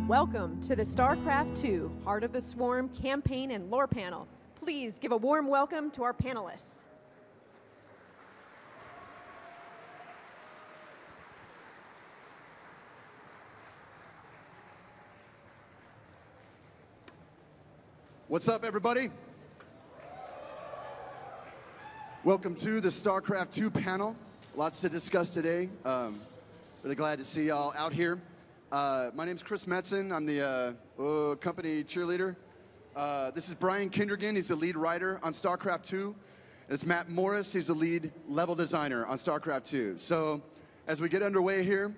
Welcome to the StarCraft II Heart of the Swarm campaign and lore panel. Please give a warm welcome to our panelists. What's up, everybody? Welcome to the StarCraft II panel. Lots to discuss today. Really glad to see y'all out here. My name's Chris Metzen. I'm the company cheerleader. This is Brian Kindergan. He's the lead writer on StarCraft II. It's Matt Morris. He's the lead level designer on StarCraft II. So as we get underway here,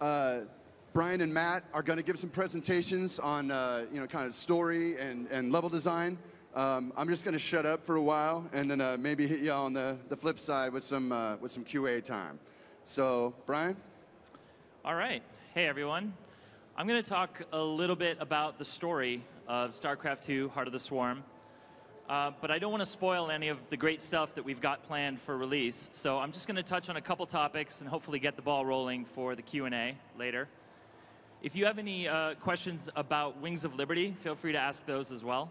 Brian and Matt are going to give some presentations on kind of story and level design. I'm just going to shut up for a while and then maybe hit y'all on the flip side with some QA time. So, Brian? All right. Hey, everyone. I'm going to talk a little bit about the story of StarCraft II, Heart of the Swarm. But I don't want to spoil any of the great stuff that we've got planned for release. So I'm just going to touch on a couple topics and hopefully get the ball rolling for the Q&A later. If you have any questions about Wings of Liberty, feel free to ask those as well.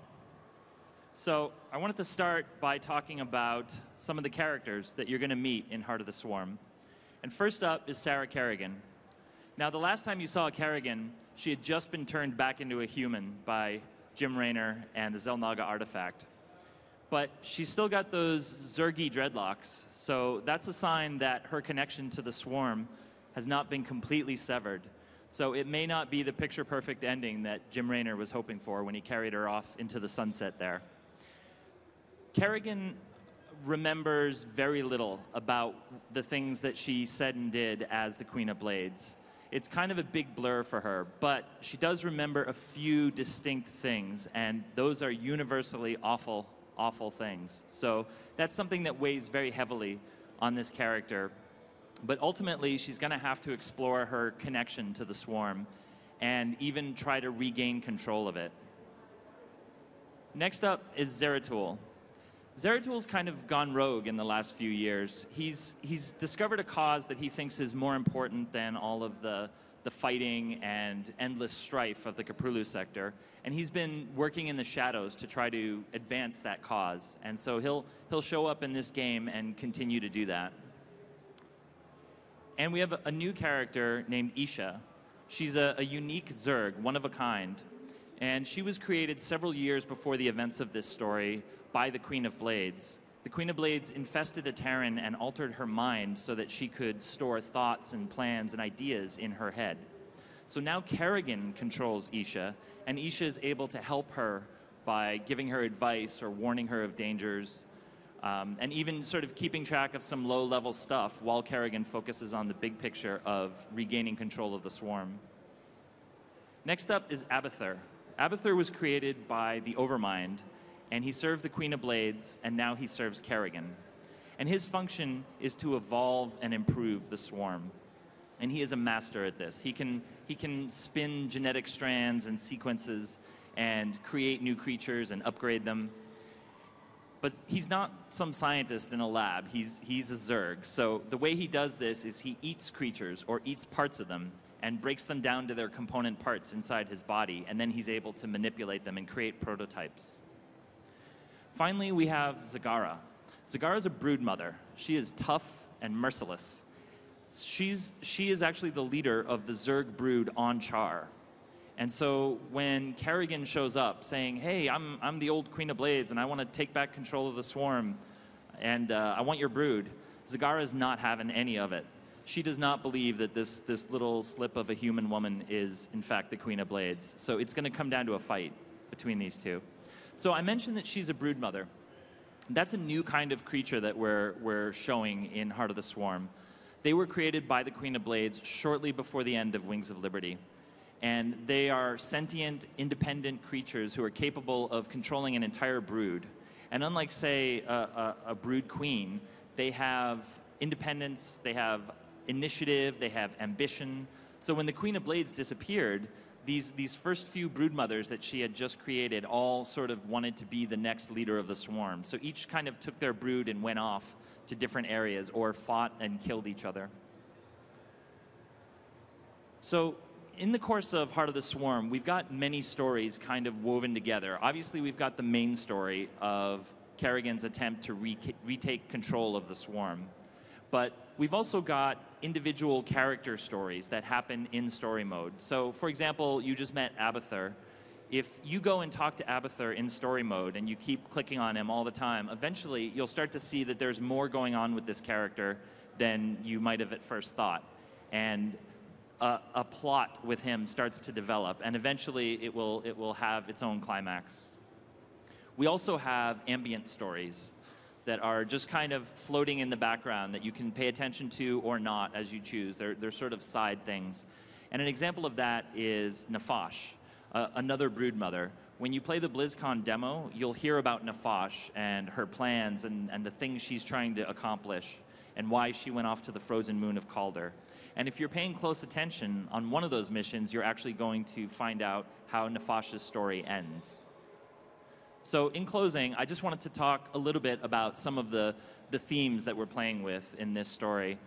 So I wanted to start by talking about some of the characters that you're going to meet in Heart of the Swarm. And first up is Sarah Kerrigan. Now, the last time you saw Kerrigan, she had just been turned back into a human by Jim Raynor and the Xel'Naga artifact. But she's still got those Zergy dreadlocks, so that's a sign that her connection to the Swarm has not been completely severed. So it may not be the picture-perfect ending that Jim Raynor was hoping for when he carried her off into the sunset there. Kerrigan remembers very little about the things that she said and did as the Queen of Blades. It's kind of a big blur for her, but she does remember a few distinct things, and those are universally awful, awful things. So that's something that weighs very heavily on this character. But ultimately, she's going to have to explore her connection to the Swarm and even try to regain control of it. Next up is Zeratul. Zeratul's kind of gone rogue in the last few years. He's discovered a cause that he thinks is more important than all of the fighting and endless strife of the Caprulu sector, and he's been working in the shadows to try to advance that cause. And so he'll show up in this game and continue to do that. And we have a new character named Isha. She's a unique Zerg, one of a kind, and she was created several years before the events of this story by the Queen of Blades. The Queen of Blades infested a Terran and altered her mind so that she could store thoughts and plans and ideas in her head. So now Kerrigan controls Isha, and Isha is able to help her by giving her advice or warning her of dangers, and even sort of keeping track of some low-level stuff while Kerrigan focuses on the big picture of regaining control of the Swarm. Next up is Abathur. Abathur was created by the Overmind, and he served the Queen of Blades, and now he serves Kerrigan. And his function is to evolve and improve the Swarm. And he is a master at this. He can spin genetic strands and sequences and create new creatures and upgrade them. But he's not some scientist in a lab. He's a Zerg. So the way he does this is he eats creatures or eats parts of them and breaks them down to their component parts inside his body, and then he's able to manipulate them and create prototypes. Finally, we have Zagara. Zagara is a brood mother. She is tough and merciless. She is actually the leader of the Zerg brood on Char. And so when Kerrigan shows up saying, hey, I'm the old Queen of Blades and I want to take back control of the Swarm and I want your brood, Zagara is not having any of it. She does not believe that this little slip of a human woman is, in fact, the Queen of Blades. So it's going to come down to a fight between these two. So I mentioned that she's a brood mother. That's a new kind of creature that we're showing in Heart of the Swarm. They were created by the Queen of Blades shortly before the end of Wings of Liberty. And they are sentient, independent creatures who are capable of controlling an entire brood. And unlike, say, a brood queen, they have independence, they have initiative, they have ambition. So when the Queen of Blades disappeared, these first few brood mothers that she had just created all sort of wanted to be the next leader of the Swarm. So each kind of took their brood and went off to different areas or fought and killed each other. So in the course of Heart of the Swarm, we've got many stories kind of woven together. Obviously, we've got the main story of Kerrigan's attempt to retake control of the swarm. But we've also got individual character stories that happen in story mode. So, for example, you just met Abathur. If you go and talk to Abathur in story mode and you keep clicking on him all the time, eventually you'll start to see that there's more going on with this character than you might have at first thought. And a plot with him starts to develop, and eventually it will have its own climax. We also have ambient stories that are just kind of floating in the background that you can pay attention to or not as you choose. They're sort of side things. And an example of that is Nafash, another broodmother. When you play the BlizzCon demo, you'll hear about Nafash and her plans and the things she's trying to accomplish and why she went off to the frozen moon of Calder. And if you're paying close attention on one of those missions, you're actually going to find out how Nafash's story ends. So in closing, I just wanted to talk a little bit about some of the themes that we're playing with in this story.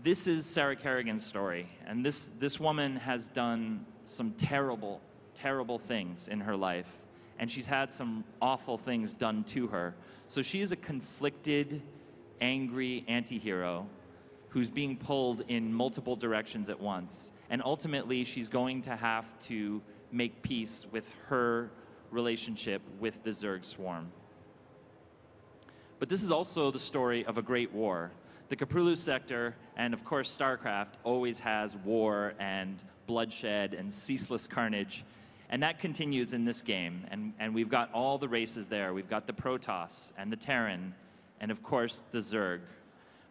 This is Sarah Kerrigan's story, and this woman has done some terrible, terrible things in her life, and she's had some awful things done to her. So she is a conflicted, angry anti-hero who's being pulled in multiple directions at once. And ultimately, she's going to have to make peace with her relationship with the Zerg swarm. But this is also the story of a great war. The Caprulu sector, and of course StarCraft, always has war and bloodshed and ceaseless carnage. And that continues in this game. And we've got all the races there. We've got the Protoss and the Terran, and of course the Zerg.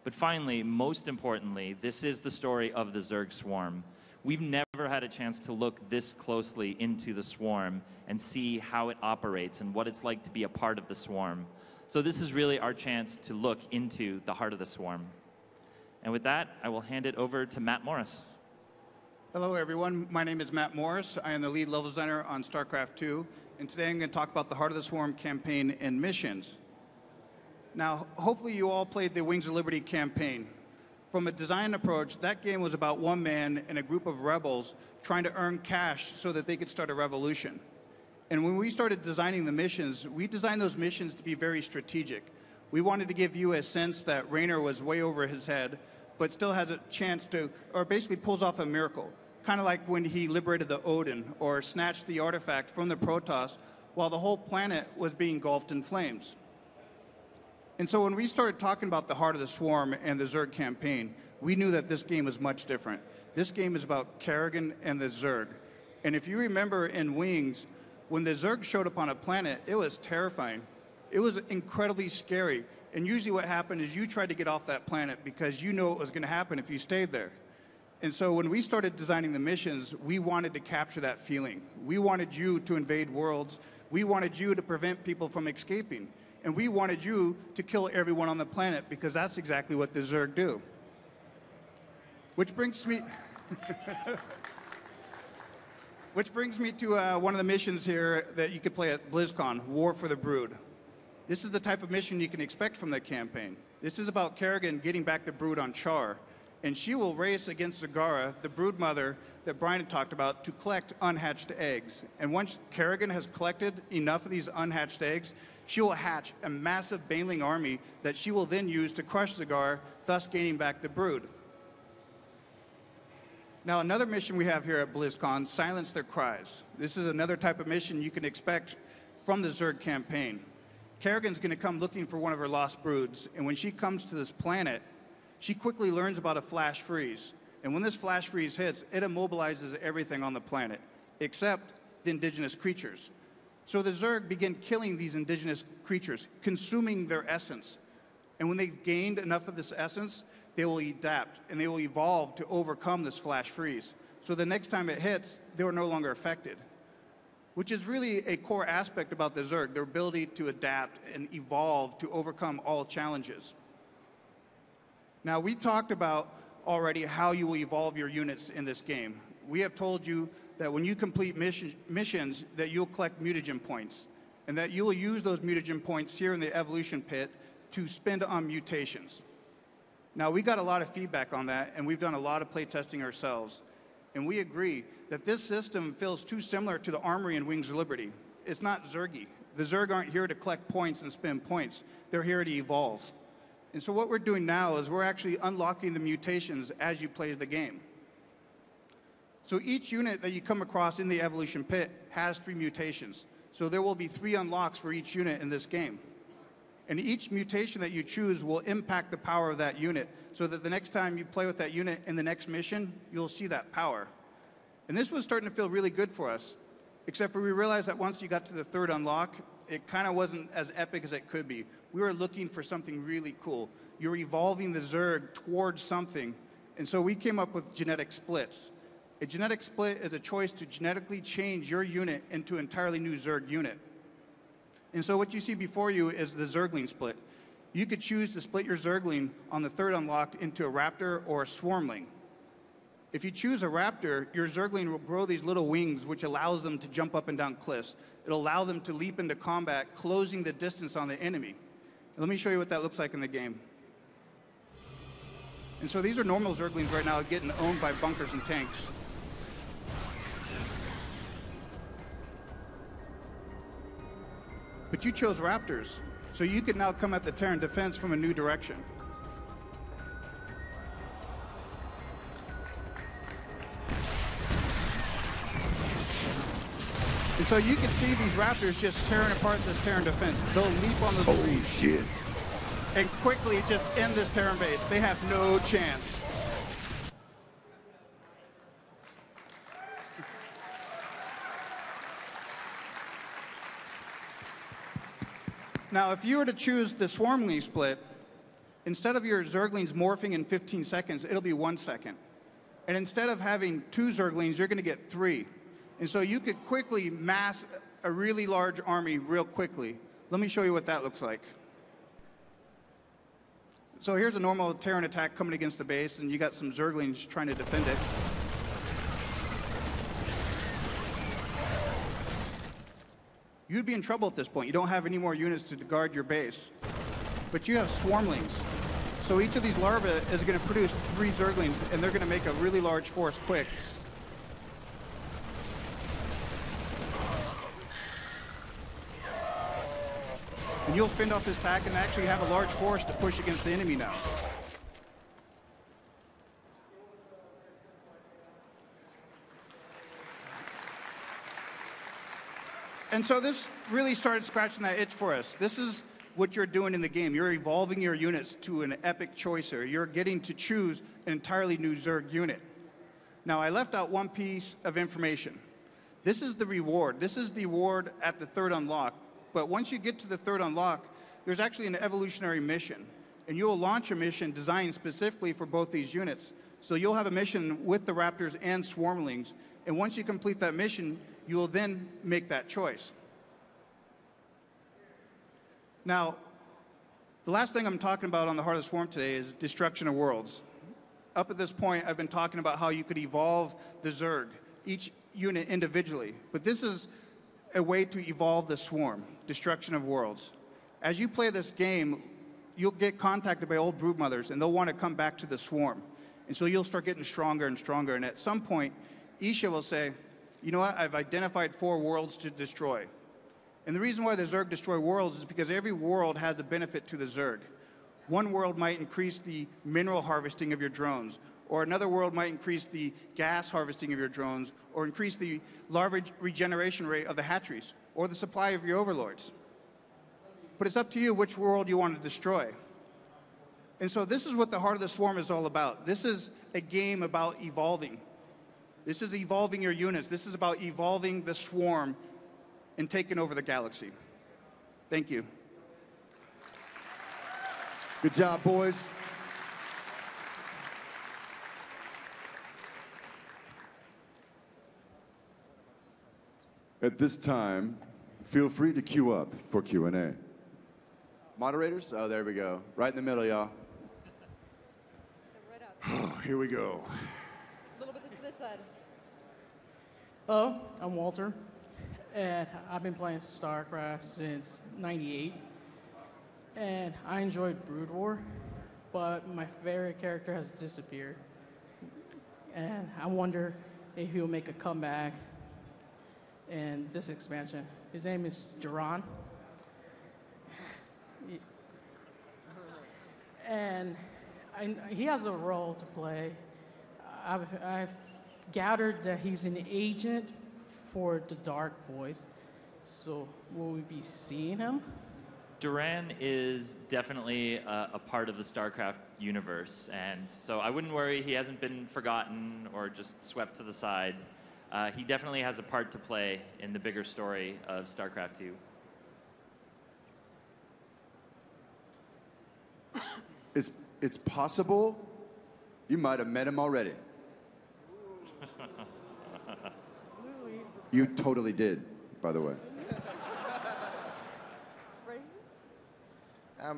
But finally, most importantly, this is the story of the Zerg swarm. We've never had a chance to look this closely into the swarm and see how it operates and what it's like to be a part of the swarm. So this is really our chance to look into the heart of the swarm. And with that, I will hand it over to Matt Morris. Hello, everyone. My name is Matt Morris. I am the lead level designer on StarCraft II, and today I'm going to talk about the Heart of the Swarm campaign and missions. Now, hopefully you all played the Wings of Liberty campaign. From a design approach, that game was about one man and a group of rebels trying to earn cash so that they could start a revolution. And when we started designing the missions, we designed those missions to be very strategic. We wanted to give you a sense that Raynor was way over his head, but still has a chance to, or basically pulls off a miracle. Kind of like when he liberated the Odin or snatched the artifact from the Protoss while the whole planet was being engulfed in flames. And so when we started talking about the Heart of the Swarm and the Zerg campaign, we knew that this game was much different. This game is about Kerrigan and the Zerg. And if you remember in Wings, when the Zerg showed up on a planet, it was terrifying. It was incredibly scary. And usually what happened is you tried to get off that planet because you knew what was going to happen if you stayed there. And so when we started designing the missions, we wanted to capture that feeling. We wanted you to invade worlds. We wanted you to prevent people from escaping. And we wanted you to kill everyone on the planet because that's exactly what the Zerg do. Which brings me to one of the missions here that you could play at BlizzCon, War for the Brood. This is the type of mission you can expect from the campaign. This is about Kerrigan getting back the brood on Char. And she will race against Zagara, the brood mother that Brian had talked about, to collect unhatched eggs. And once Kerrigan has collected enough of these unhatched eggs, she will hatch a massive Baneling army that she will then use to crush Zagara, thus gaining back the brood. Now, another mission we have here at BlizzCon, Silence Their Cries. This is another type of mission you can expect from the Zerg campaign. Kerrigan's going to come looking for one of her lost broods, and when she comes to this planet, she quickly learns about a flash freeze. And when this flash freeze hits, it immobilizes everything on the planet, except the indigenous creatures. So the Zerg begin killing these indigenous creatures, consuming their essence. And when they've gained enough of this essence, they will adapt, and they will evolve to overcome this flash freeze. So the next time it hits, they are no longer affected, which is really a core aspect about the Zerg, their ability to adapt and evolve to overcome all challenges. Now, we talked about already how you will evolve your units in this game. We have told you that when you complete missions, that you'll collect mutagen points, and that you will use those mutagen points here in the evolution pit to spend on mutations. Now, we got a lot of feedback on that, and we've done a lot of play testing ourselves. And we agree that this system feels too similar to the armory in Wings of Liberty. It's not Zergy. The Zerg aren't here to collect points and spend points. They're here to evolve. And so what we're doing now is we're actually unlocking the mutations as you play the game. So each unit that you come across in the evolution pit has 3 mutations. So there will be 3 unlocks for each unit in this game. And each mutation that you choose will impact the power of that unit, so that the next time you play with that unit in the next mission, you'll see that power. And this was starting to feel really good for us, except for we realized that once you got to the 3rd unlock, it kind of wasn't as epic as it could be. We were looking for something really cool. You're evolving the Zerg towards something. And so we came up with genetic splits. A genetic split is a choice to genetically change your unit into an entirely new Zerg unit. And so what you see before you is the Zergling split. You could choose to split your Zergling on the 3rd unlock into a Raptor or a Swarmling. If you choose a Raptor, your Zergling will grow these little wings, which allows them to jump up and down cliffs. It'll allow them to leap into combat, closing the distance on the enemy. Let me show you what that looks like in the game. And so these are normal Zerglings right now getting owned by bunkers and tanks. But you chose Raptors, so you can now come at the Terran defense from a new direction. And so you can see these Raptors just tearing apart this Terran defense. They'll leap on those trees. Shit. And quickly just end this Terran base. They have no chance. Now, if you were to choose the Swarmling split, instead of your Zerglings morphing in 15 seconds, it'll be 1 second. And instead of having 2 Zerglings, you're going to get 3. And so you could quickly mass a really large army real quickly. Let me show you what that looks like. So here's a normal Terran attack coming against the base, and you got some Zerglings trying to defend it. You'd be in trouble at this point. You don't have any more units to guard your base. But you have Swarmlings. So each of these larvae is going to produce 3 Zerglings, and they're going to make a really large force quick. And you'll fend off this attack and actually have a large force to push against the enemy now. And so this really started scratching that itch for us. This is what you're doing in the game. You're evolving your units to an epic choicer. You're getting to choose an entirely new Zerg unit. Now, I left out one piece of information. This is the reward. This is the reward at the 3rd unlock. But once you get to the 3rd unlock, there's actually an evolutionary mission. And you'll launch a mission designed specifically for both these units. So you'll have a mission with the Raptors and Swarmlings. And once you complete that mission, you will then make that choice. Now, the last thing I'm talking about on the Heart of the Swarm today is destruction of worlds. Up at this point, I've been talking about how you could evolve the Zerg, each unit individually. But this is a way to evolve the swarm, destruction of worlds. As you play this game, you'll get contacted by old broodmothers, and they'll want to come back to the swarm. And so you'll start getting stronger and stronger. And at some point, Isha will say, you know what, I've identified 4 worlds to destroy. And the reason why the Zerg destroy worlds is because every world has a benefit to the Zerg. One world might increase the mineral harvesting of your drones, or another world might increase the gas harvesting of your drones, or increase the larva regeneration rate of the hatcheries, or the supply of your overlords. But it's up to you which world you want to destroy. And so this is what the Heart of the Swarm is all about. This is a game about evolving. This is evolving your units. This is about evolving the swarm and taking over the galaxy. Thank you. Good job, boys. At this time, feel free to queue up for Q&A. Moderators? Oh, there we go. Right in the middle, y'all. So right up. Here we go. A little bit to this side. Hello, I'm Walter, and I've been playing StarCraft since '98, and I enjoyed Brood War, but my favorite character has disappeared. And I wonder and he will make a comeback in this expansion. His name is Duran. And he has a role to play. I've gathered that he's an agent for the Dark Voice. So will we be seeing him? Duran is definitely a part of the StarCraft universe, and so I wouldn't worry. He hasn't been forgotten or just swept to the side. He definitely has a part to play in the bigger story of StarCraft II. It's possible you might have met him already. You totally did, by the way.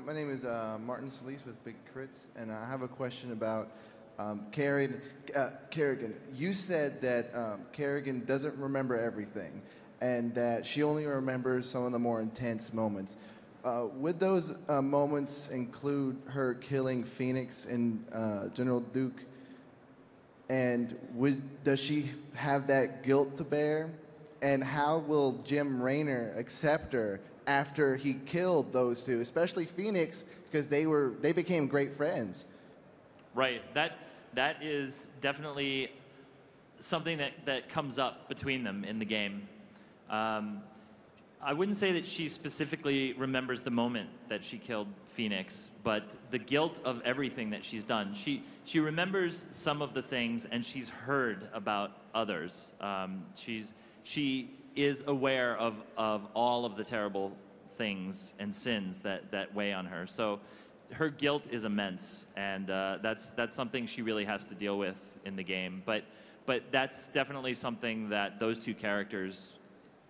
My name is Martin Solis with Big Crits, and I have a question about Kerrigan. You said that Kerrigan doesn't remember everything, and that she only remembers some of the more intense moments. Would those moments include her killing Phoenix and General Duke? And does she have that guilt to bear? And how will Jim Raynor accept her after he killed those two, especially Phoenix, because they became great friends? Right. That is definitely something that comes up between them in the game. I wouldn't say that she specifically remembers the moment that she killed Phoenix, but the guilt of everything that she's done. She remembers some of the things, and she's heard about others. She is aware of all of the terrible things and sins that weigh on her. So her guilt is immense, and that's something she really has to deal with in the game. But that's definitely something that those two characters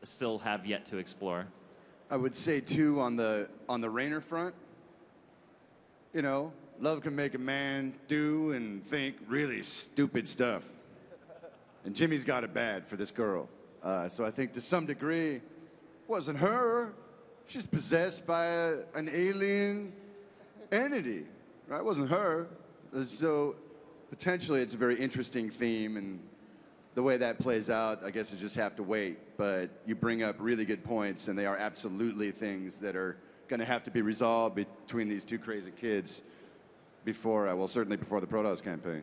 still have yet to explore. I would say too, on the Raynor front, you know, love can make a man do and think really stupid stuff. And Jimmy's got it bad for this girl. So I think to some degree, it wasn't her. She's possessed by an alien entity, right? It wasn't her. So potentially it's a very interesting theme, and the way that plays out, I guess you just have to wait. But you bring up really good points, and they are absolutely things that are going to have to be resolved between these two crazy kids before, well, certainly before the Protoss campaign.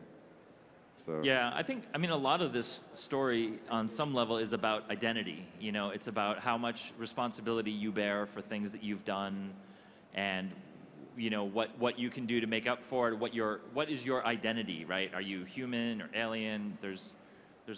So. Yeah, I mean, a lot of this story on some level is about identity. You know, it's about how much responsibility you bear for things that you've done, and you know what you can do to make up for it. What is your identity, right? Are you human or alien? There's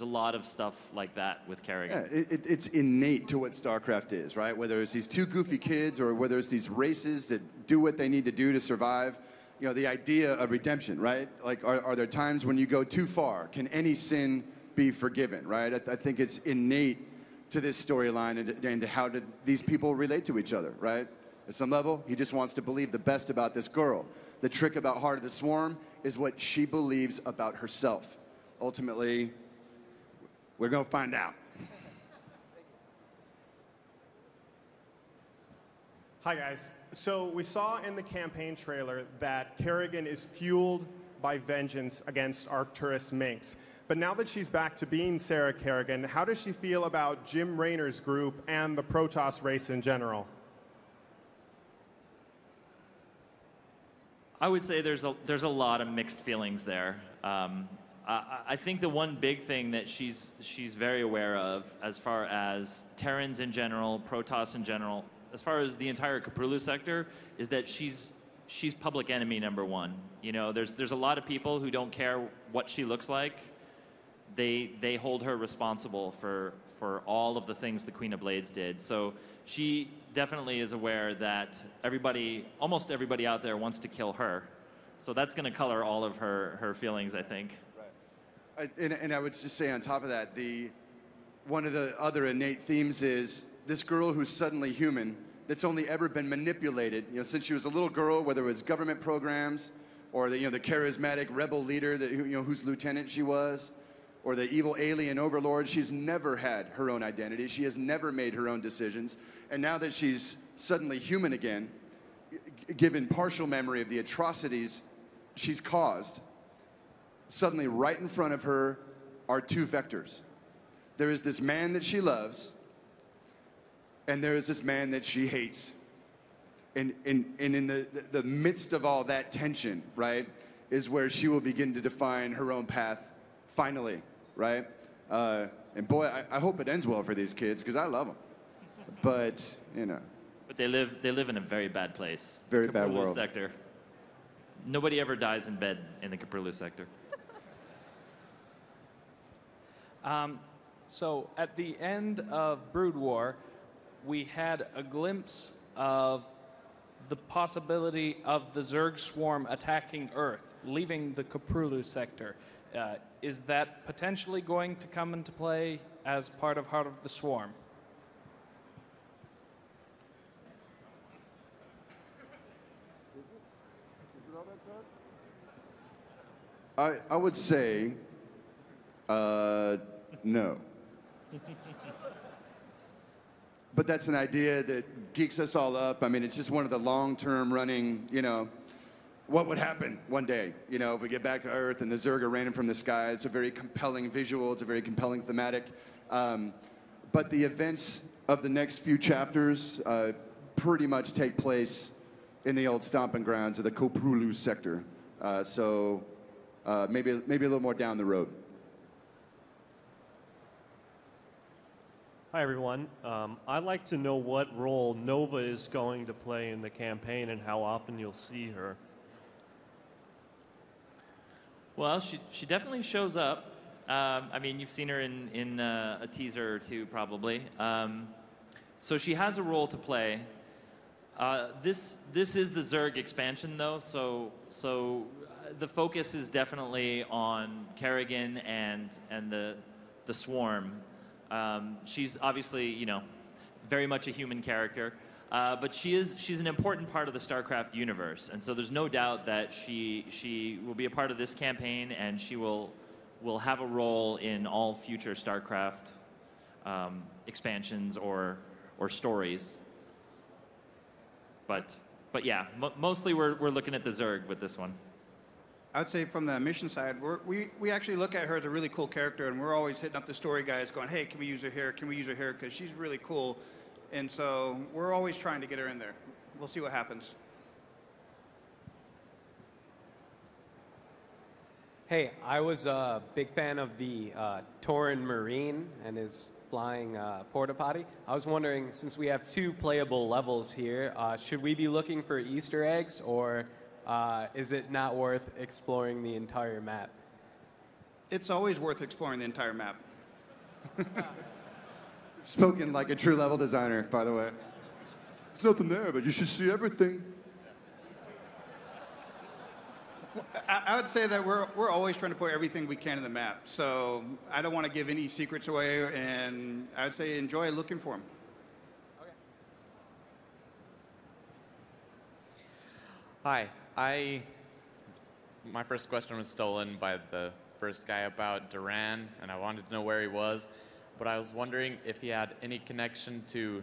a lot of stuff like that with Kerrigan. Yeah, it's innate to what StarCraft is, right? Whether it's these two goofy kids or whether it's these races that do what they need to do to survive. You know, the idea of redemption, right? Like, are there times when you go too far? Can any sin be forgiven, right? I think it's innate to this storyline and to how these people relate to each other, right? At some level, he just wants to believe the best about this girl. The trick about Heart of the Swarm is what she believes about herself. Ultimately, we're going to find out. Hi, guys. So we saw in the campaign trailer that Kerrigan is fueled by vengeance against Arcturus Minx. But now that she's back to being Sarah Kerrigan, how does she feel about Jim Raynor's group and the Protoss race in general? I would say there's a lot of mixed feelings there. I think the one big thing that she's very aware of, as far as Terrans in general, Protoss in general, as far as the entire Caprulu sector, is that she's public enemy #1. You know, there's a lot of people who don't care what she looks like. They hold her responsible for all of the things the Queen of Blades did. So she definitely is aware that almost everybody out there wants to kill her. So that's going to color all of her feelings, I think. Right. And I would just say on top of that, one of the other innate themes is this girl who's suddenly human, that's only ever been manipulated, you know, since she was a little girl, whether it was government programs or the charismatic rebel leader whose lieutenant she was, or the evil alien overlord. She's never had her own identity. She has never made her own decisions. And now that she's suddenly human again, given partial memory of the atrocities she's caused, suddenly right in front of her are two vectors. There is this man that she loves, and there is this man that she hates. And in the midst of all that tension, right, is where she will begin to define her own path, finally, right? And boy, I hope it ends well for these kids, because I love them. But, you know. But they live in a very bad place. Very bad Capurlu world. sector. Nobody ever dies in bed in the Capurlu sector. So at the end of Brood War, we had a glimpse of the possibility of the Zerg swarm attacking Earth, leaving the Capurlu sector. Is that potentially going to come into play as part of Heart of the Swarm? I would say no. But that's an idea that geeks us all up. I mean, it's just one of the long-term running, you know, what would happen one day, you know, if we get back to Earth and the Zerg are raining from the sky. It's a very compelling visual. It's a very compelling thematic. But the events of the next few chapters pretty much take place in the old stomping grounds of the Capurlu sector. So maybe a little more down the road. Hi, everyone. I'd like to know what role Nova is going to play in the campaign and how often you'll see her. Well, she definitely shows up. I mean, you've seen her in a teaser or two, probably. So she has a role to play. This is the Zerg expansion, though, so the focus is definitely on Kerrigan and the Swarm. She's obviously, you know, very much a human character, but she's an important part of the StarCraft universe, and so there's no doubt that she will be a part of this campaign, and she will have a role in all future StarCraft expansions or stories. But yeah, mostly we're looking at the Zerg with this one. I would say from the mission side, we actually look at her as a really cool character, and we're always hitting up the story guys going, hey, can we use her here? Can we use her here? Because she's really cool. And so we're always trying to get her in there. We'll see what happens. Hey, I was a big fan of the Tauren Marine and his flying porta potty. I was wondering, since we have 2 playable levels here, should we be looking for Easter eggs, or is it not worth exploring the entire map? It's always worth exploring the entire map. Spoken like a true level designer, by the way. There's nothing there, but you should see everything. I would say that we're always trying to put everything we can in the map. So I don't want to give any secrets away, and I would say enjoy looking for them. Hi. My first question was stolen by the first guy about Duran, and I wanted to know where he was. But I was wondering if he had any connection to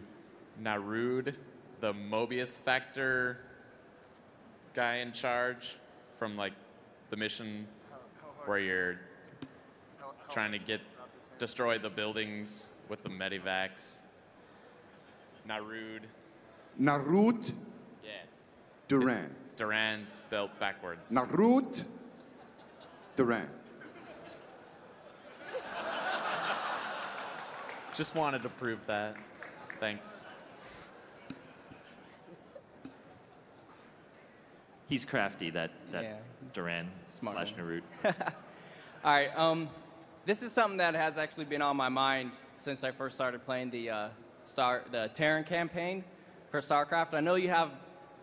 Narud, the Mobius Factor guy in charge from, like, the mission where you're trying to destroy the buildings with the medivacs. Narud. Narud? Yes. Duran. Duran spelled backwards. Narud Duran. Just wanted to prove that. Thanks. He's crafty, that Yeah. Duran Smart slash Narut. All right. This is something that has actually been on my mind since I first started playing the Terran campaign for StarCraft. I know you have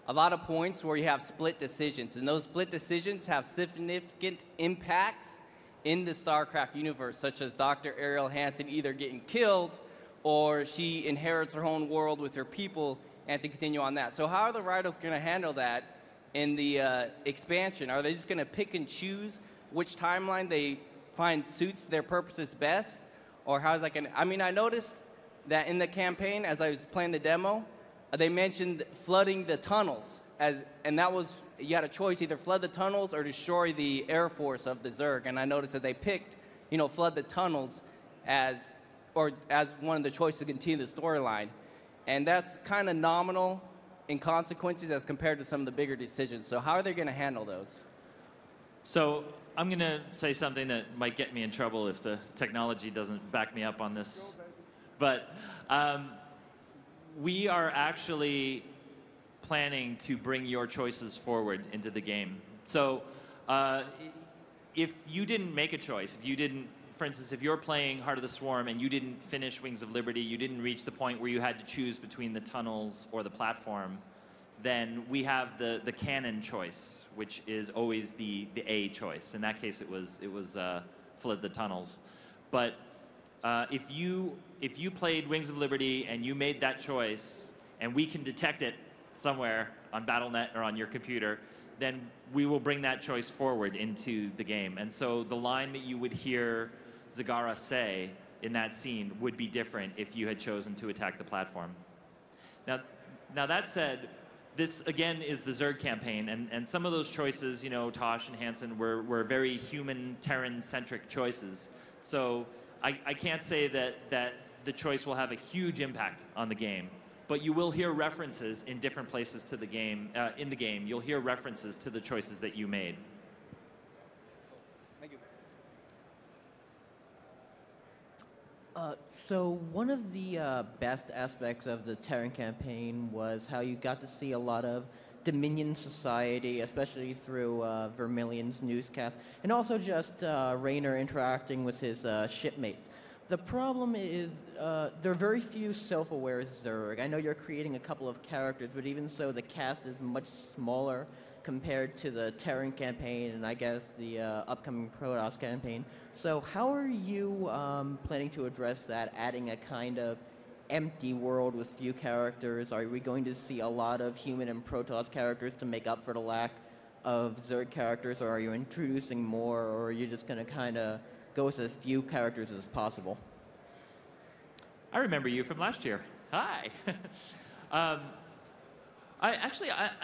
a lot of points where you have split decisions, and those split decisions have significant impacts in the StarCraft universe, such as Dr. Ariel Hansen either getting killed or she inherits her own world with her people and to continue on that. So how are the writers going to handle that in the expansion? Are they just going to pick and choose which timeline they find suits their purposes best? Or how is that going to... I mean, I noticed that in the campaign, as I was playing the demo, they mentioned flooding the tunnels, and that was, you had a choice, either flood the tunnels or destroy the air force of the Zerg, and I noticed that they picked flood the tunnels as one of the choices to continue the storyline. And that's kind of nominal in consequences as compared to some of the bigger decisions. So how are they going to handle those? So I'm going to say something that might get me in trouble if the technology doesn't back me up on this. But we are actually planning to bring your choices forward into the game. So if you didn't make a choice, if you didn't, for instance, if you're playing Heart of the Swarm and you didn't finish Wings of Liberty, you didn't reach the point where you had to choose between the tunnels or the platform, then we have the canon choice, which is always the A choice. In that case, it was flood the tunnels. But if you played Wings of Liberty and you made that choice, and we can detect it somewhere on BattleNet or on your computer, then we will bring that choice forward into the game. And so the line that you would hear Zagara say in that scene would be different if you had chosen to attack the platform. Now that said, this again is the Zerg campaign, and some of those choices, Tosh and Hansen, were very human Terran-centric choices. So I can't say that the choice will have a huge impact on the game, but you will hear references in different places to the game. In the game, you'll hear references to the choices that you made. Thank you. So one of the best aspects of the Terran campaign was how you got to see a lot of Dominion society, especially through Vermilion's newscast, and also just Raynor interacting with his shipmates. The problem is there are very few self-aware Zerg. I know you're creating a couple of characters, but even so, the cast is much smaller compared to the Terran campaign and I guess the upcoming Protoss campaign. So how are you planning to address that, adding a kind of empty world with few characters? Are we going to see a lot of human and Protoss characters to make up for the lack of Zerg characters, or are you introducing more, or are you just going to kind of go with as few characters as possible? I remember you from last year. Hi. I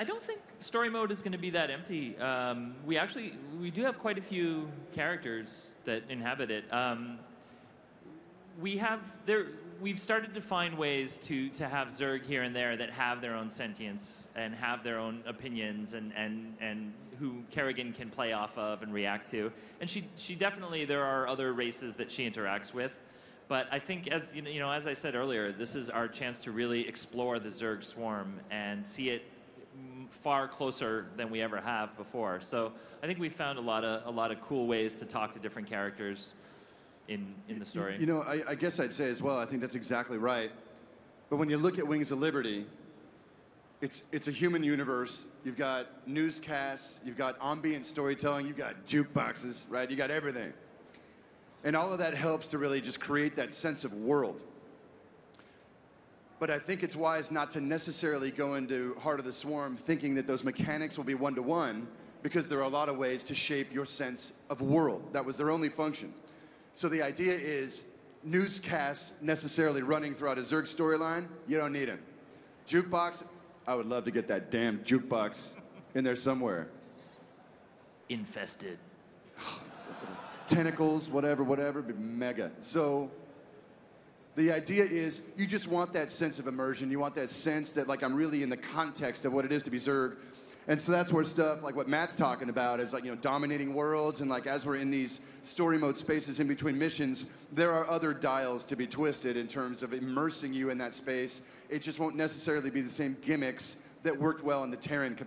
don't think story mode is going to be that empty. We do have quite a few characters that inhabit it. We've started to find ways to have Zerg here and there that have their own sentience and have their own opinions and who Kerrigan can play off of and react to. And she definitely, there are other races that she interacts with. But I think, as I said earlier, this is our chance to really explore the Zerg swarm and see it far closer than we ever have before. So I think we found a lot of cool ways to talk to different characters in the story. I guess I'd say as well, I think that's exactly right. But when you look at Wings of Liberty, it's a human universe. You've got newscasts, you've got ambient storytelling, you've got jukeboxes, right? You got everything. And all of that helps to really just create that sense of world. But I think it's wise not to necessarily go into Heart of the Swarm thinking that those mechanics will be one-to-one, because there are a lot of ways to shape your sense of world. That was their only function. So the idea is newscasts necessarily running throughout a Zerg storyline, you don't need them. Jukebox, I would love to get that damn jukebox in there somewhere. Infested. Tentacles, whatever, be mega. So the idea is you just want that sense of immersion. You want that sense that, like, I'm really in the context of what it is to be Zerg. And so that's where stuff like what Matt's talking about is, like, dominating worlds, and like as we're in these story mode spaces in between missions, there are other dials to be twisted in terms of immersing you in that space. It just won't necessarily be the same gimmicks that worked well in the Terran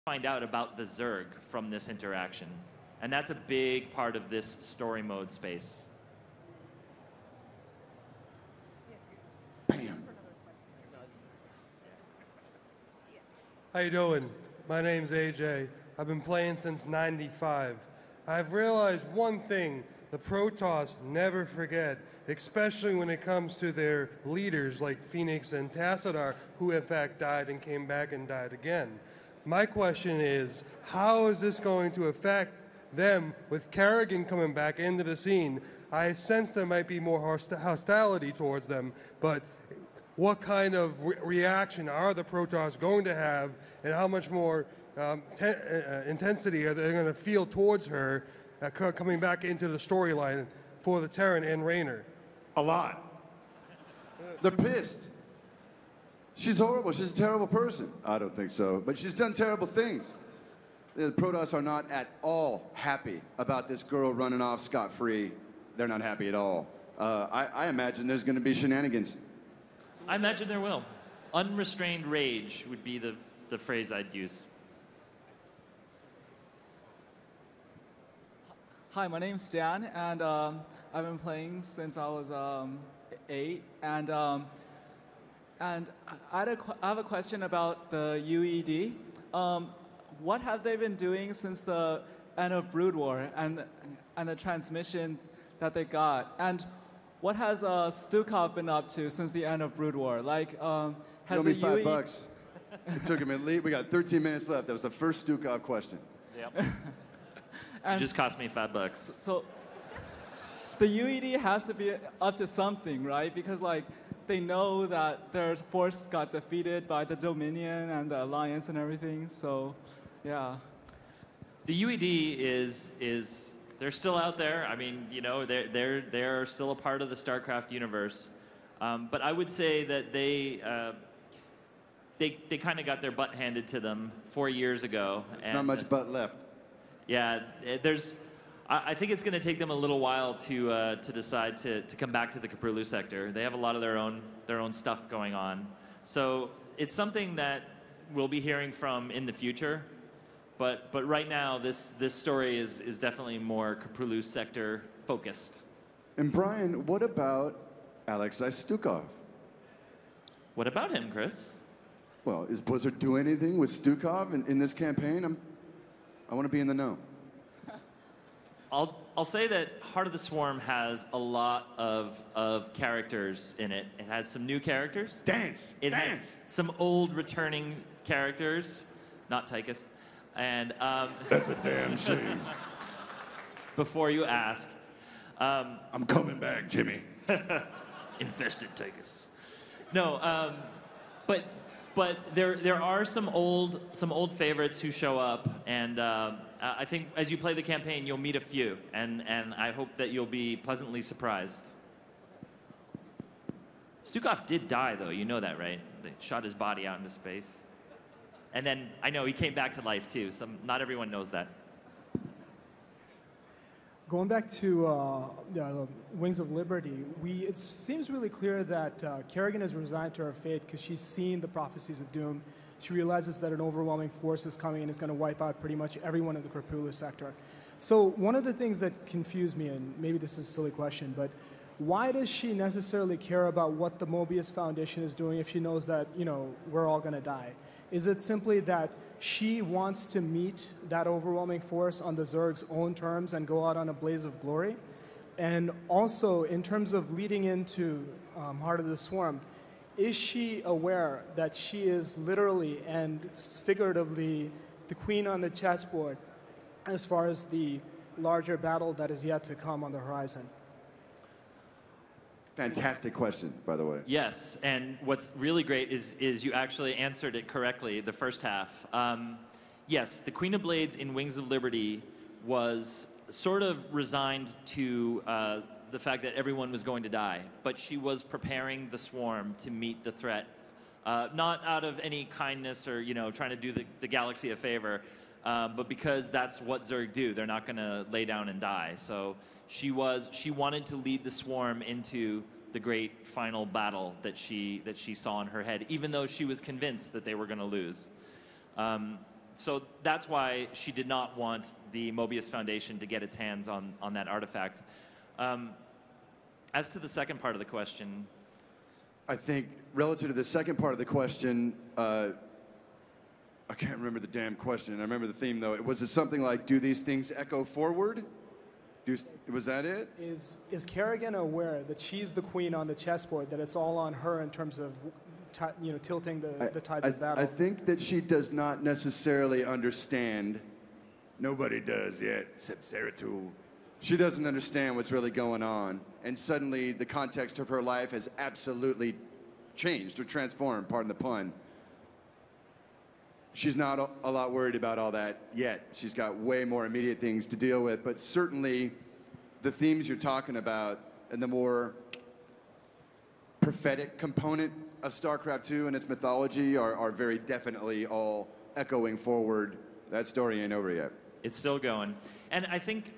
find out about the Zerg from this interaction. And that's a big part of this story mode space. Bam. How you doing? My name's AJ. I've been playing since '95. I've realized one thing: the Protoss never forget, especially when it comes to their leaders like Phoenix and Tassadar, who in fact died and came back and died again. My question is, how is this going to affect them with Kerrigan coming back into the scene? I sense there might be more hostility towards them, but what kind of reaction are the Protoss going to have, and how much more intensity are they going to feel towards her coming back into the storyline for the Terran and Raynor? A lot. They're pissed. She's horrible. She's a terrible person. I don't think so, but she's done terrible things. The Protoss are not at all happy about this girl running off scot-free. They're not happy at all. I imagine there's going to be shenanigans. I imagine there will. Unrestrained rage would be the phrase I'd use. Hi, my name's Stan, and I've been playing since I was 8. And I have a question about the UED. What have they been doing since the end of Brood War and the transmission that they got? And what has Stukov been up to since the end of Brood War? Like, has Owe me the $5. It took him at least. We got 13 minutes left. That was the first Stukov question. Yep. It just cost me $5. So the UED has to be up to something, right? Because like they know that their force got defeated by the Dominion and the Alliance and everything. So, yeah. The UED is they're still out there. I mean, you know, they're still a part of the StarCraft universe. But I would say that they kind of got their butt handed to them 4 years ago. There's not much butt left. Yeah, I think it's going to take them a little while to decide to come back to the Caprulu sector. They have a lot of their own stuff going on. So it's something that we'll be hearing from in the future. But right now, this story is definitely more Caprulu sector focused. And Brian, what about Alexei Stukov? What about him, Chris? Well, is Blizzard doing anything with Stukov in this campaign? I want to be in the know. I'll say that Heart of the Swarm has a lot of characters in it. It has some new characters. Dance! It has some old returning characters, not Tychus. And that's a damn shame. Before you ask, I'm coming back, Jimmy. Infested Tychus. No, but there are some old favorites who show up, and I think as you play the campaign, you'll meet a few, and I hope that you'll be pleasantly surprised. Stukov did die, though. You know that, right? They shot his body out into space. And then, I know, he came back to life, too. Not everyone knows that. Going back to Wings of Liberty, it seems really clear that Kerrigan is resigned to her fate because she's seen the prophecies of doom. She realizes that an overwhelming force is coming and is going to wipe out pretty much everyone in the Caprulu sector. So one of the things that confused me, and maybe this is a silly question, but why does she necessarily care about what the Mobius Foundation is doing if she knows that, you know, we're all going to die? Is it simply that she wants to meet that overwhelming force on the Zerg's own terms and go out on a blaze of glory? And also, in terms of leading into Heart of the Swarm, is she aware that she is literally and figuratively the queen on the chessboard as far as the larger battle that is yet to come on the horizon? Fantastic question, by the way. Yes, and what's really great is you actually answered it correctly, the first half. Yes, the Queen of Blades in Wings of Liberty was sort of resigned to the fact that everyone was going to die, but she was preparing the swarm to meet the threat, not out of any kindness or, you know, trying to do the galaxy a favor, but because that's what Zerg do. They're not going to lay down and die. So she wanted to lead the swarm into the great final battle that she saw in her head, even though she was convinced that they were going to lose. So that's why she did not want the Mobius Foundation to get its hands on that artifact. As to the second part of the question, I think relative to the second part of the question, I can't remember the damn question. I remember the theme though. Was it something like, do these things echo forward? Was that it? Is Kerrigan aware that she's the queen on the chessboard, that it's all on her in terms of tilting the tides of battle? I think that she does not necessarily understand. Nobody does yet, except Sarah too. She doesn't understand what's really going on. And suddenly the context of her life has absolutely changed or transformed, pardon the pun. She's not a lot worried about all that yet. She's got way more immediate things to deal with. But certainly the themes you're talking about and the more prophetic component of StarCraft II and its mythology are very definitely all echoing forward. That story ain't over yet. it's still going. And I think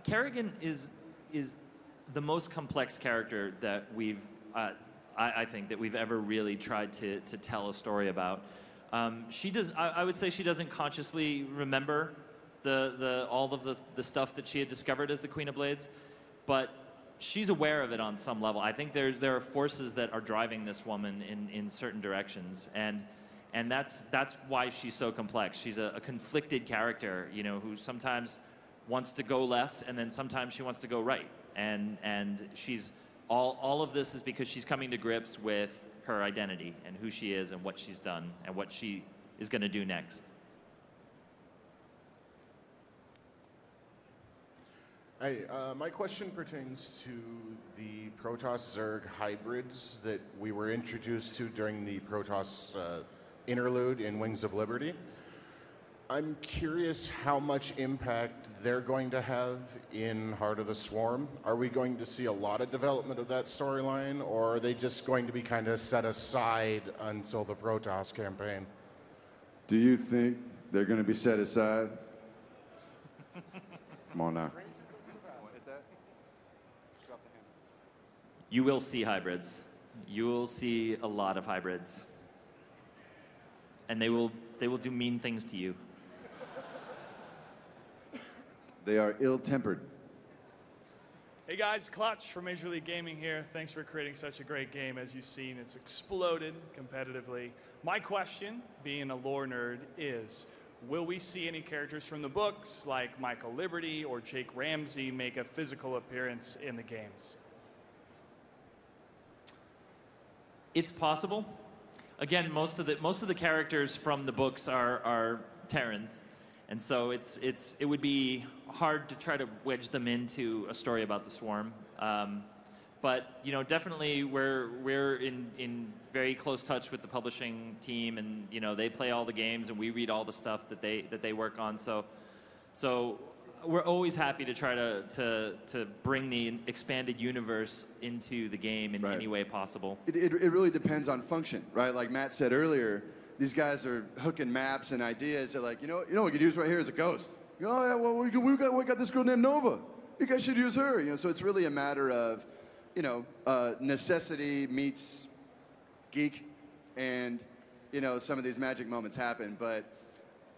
Kerrigan is the most complex character that we've, I think, that we've ever really tried to tell a story about. I would say she doesn't consciously remember all of the stuff that she had discovered as the Queen of Blades, but she's aware of it on some level. I think there are forces that are driving this woman in certain directions, and that's why she's so complex. She's a conflicted character, you know, who sometimes wants to go left, and then sometimes she wants to go right, and she's all of this is because she's coming to grips with her identity and who she is and what she's done and what she is going to do next. Hi, my question pertains to the Protoss-Zerg hybrids that we were introduced to during the Protoss interlude in Wings of Liberty. I'm curious how much impact they're going to have in Heart of the Swarm. Are we going to see a lot of development of that storyline, or are they just going to be kind of set aside until the Protoss campaign? Do you think they're going to be set aside? Come on now. You will see hybrids. You will see a lot of hybrids. And they will do mean things to you. They are ill-tempered. Hey guys, Clutch from Major League Gaming here. Thanks for creating such a great game. As you've seen, it's exploded competitively. My question, being a lore nerd, is will we see any characters from the books like Michael Liberty or Jake Ramsey make a physical appearance in the games? It's possible. Again, most of the characters from the books are Terrans, and so it would be hard to try to wedge them into a story about the Swarm. But you know, definitely we're in very close touch with the publishing team, and you know, they play all the games, and we read all the stuff that they work on. So we're always happy to try to bring the expanded universe into the game in any way possible. It really depends on function, right? Like Matt said earlier, these guys are hooking maps and ideas. They're like, you know what we could use right here is a ghost. Oh yeah, well we got this girl named Nova. You guys should use her. You know, so it's really a matter of, you know, necessity meets geek, and you know, some of these magic moments happen, but.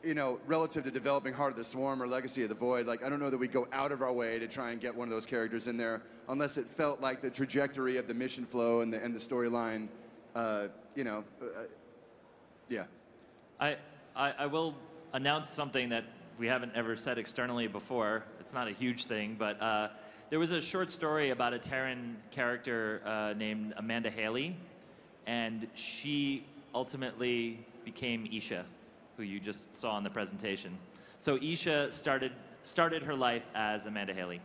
You know, relative to developing Heart of the Swarm or Legacy of the Void, like I don't know that we go out of our way to try and get one of those characters in there unless it felt like the trajectory of the mission flow and the storyline, you know, yeah. I will announce something that we haven't ever said externally before. It's not a huge thing, but there was a short story about a Terran character named Amanda Haley, and she ultimately became Isha, who you just saw in the presentation. So Isha started her life as Amanda Haley.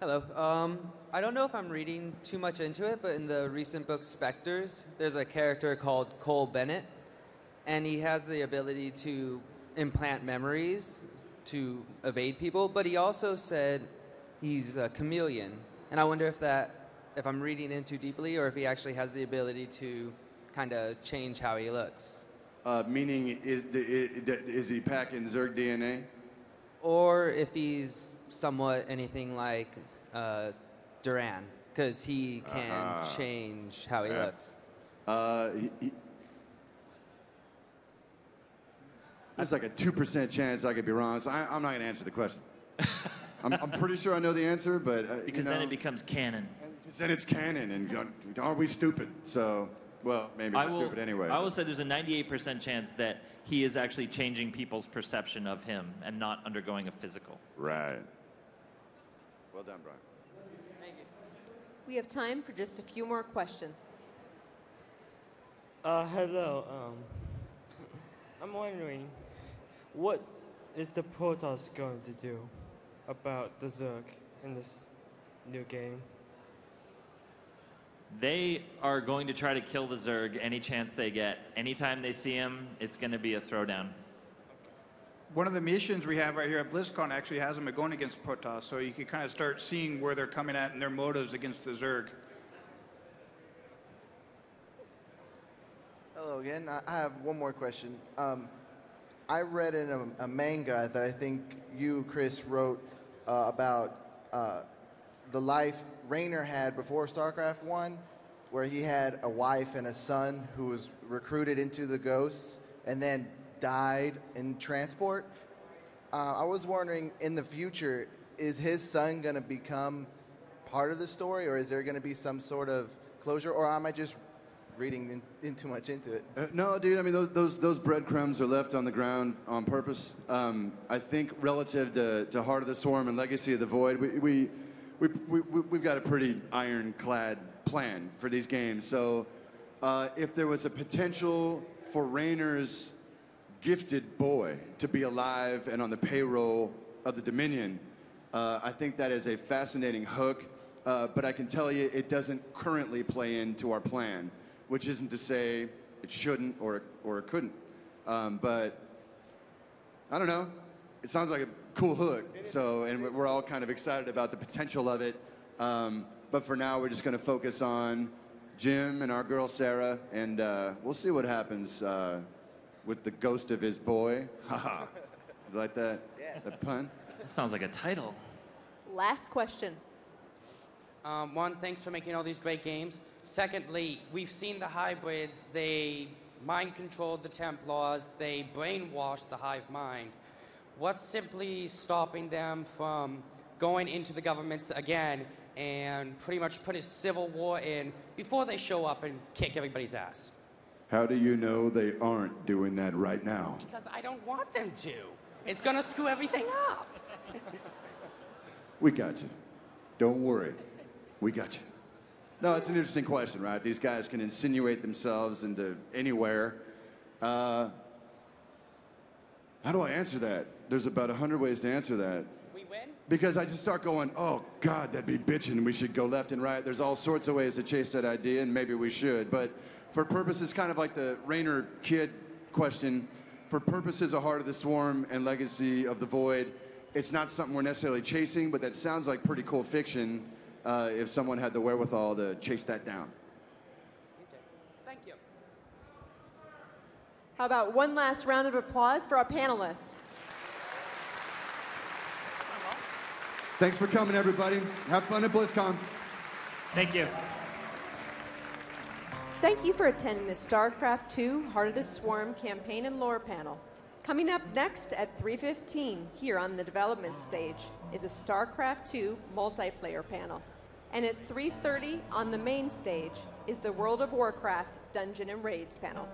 Hello. I don't know if I'm reading too much into it, but in the recent book Spectres, there's a character called Cole Bennett, and he has the ability to implant memories to evade people, but he also said he's a chameleon. And I wonder if I'm reading in too deeply, or if he actually has the ability to kind of change how he looks. Meaning, is he packing Zerg DNA? Or if he's somewhat anything like Duran, because he can change how he looks. There's like a 2% chance I could be wrong, so I'm not going to answer the question. I'm pretty sure I know the answer, but Because then it becomes canon. Because then it's canon, and are we stupid? So, well, maybe we're stupid anyway. I will say there's a 98% chance that he is actually changing people's perception of him and not undergoing a physical. Right. Well done, Brian. Thank you. We have time for just a few more questions. Hello. I'm wondering, what is the Protoss going to do about the Zerg in this new game? They are going to try to kill the Zerg any chance they get. Anytime they see him, it's going to be a throwdown. One of the missions we have right here at BlizzCon actually has them going against Protoss, so you can kind of start seeing where they're coming at and their motives against the Zerg. Hello again. I have one more question. I read in a manga that I think you, Chris, wrote about the life Raynor had before StarCraft I, where he had a wife and a son who was recruited into the Ghosts and then died in transport. I was wondering, in the future, is his son going to become part of the story, or is there going to be some sort of closure, or am I just reading in too much into it? No, dude. I mean, those breadcrumbs are left on the ground on purpose. I think relative to Heart of the Swarm and Legacy of the Void, we've got a pretty ironclad plan for these games. So, if there was a potential for Raynor's gifted boy to be alive and on the payroll of the Dominion, I think that is a fascinating hook. But I can tell you, it doesn't currently play into our plan, which isn't to say it shouldn't or it couldn't. But I don't know. It sounds like a cool hook. So, and we're all kind of excited about the potential of it. But for now, we're just going to focus on Jim and our girl Sarah, and we'll see what happens with the ghost of his boy. Haha. You like that? Yes. That pun? That sounds like a title. Last question. One, thanks for making all these great games. Secondly, we've seen the hybrids. They mind-controlled the Templars. They brainwashed the hive mind. What's simply stopping them from going into the governments again and pretty much put a civil war in before they show up and kick everybody's ass? How do you know they aren't doing that right now? Because I don't want them to. It's going to screw everything up. We got you. Don't worry. We got you. No, it's an interesting question, right? These guys can insinuate themselves into anywhere. How do I answer that? There's about 100 ways to answer that. We win? Because I just start going, oh, God, that'd be bitching. We should go left and right. There's all sorts of ways to chase that idea, and maybe we should. But for purposes, kind of like the Raynor kid question, for purposes of Heart of the Swarm and Legacy of the Void, it's not something we're necessarily chasing, but that sounds like pretty cool fiction if someone had the wherewithal to chase that down. Okay. Thank you. How about one last round of applause for our panelists? Thanks for coming, everybody. Have fun at BlizzCon. Thank you. Thank you for attending the StarCraft II Heart of the Swarm campaign and lore panel. Coming up next at 3:15 here on the development stage is a StarCraft II multiplayer panel. And at 3:30 on the main stage is the World of Warcraft Dungeon and Raids panel.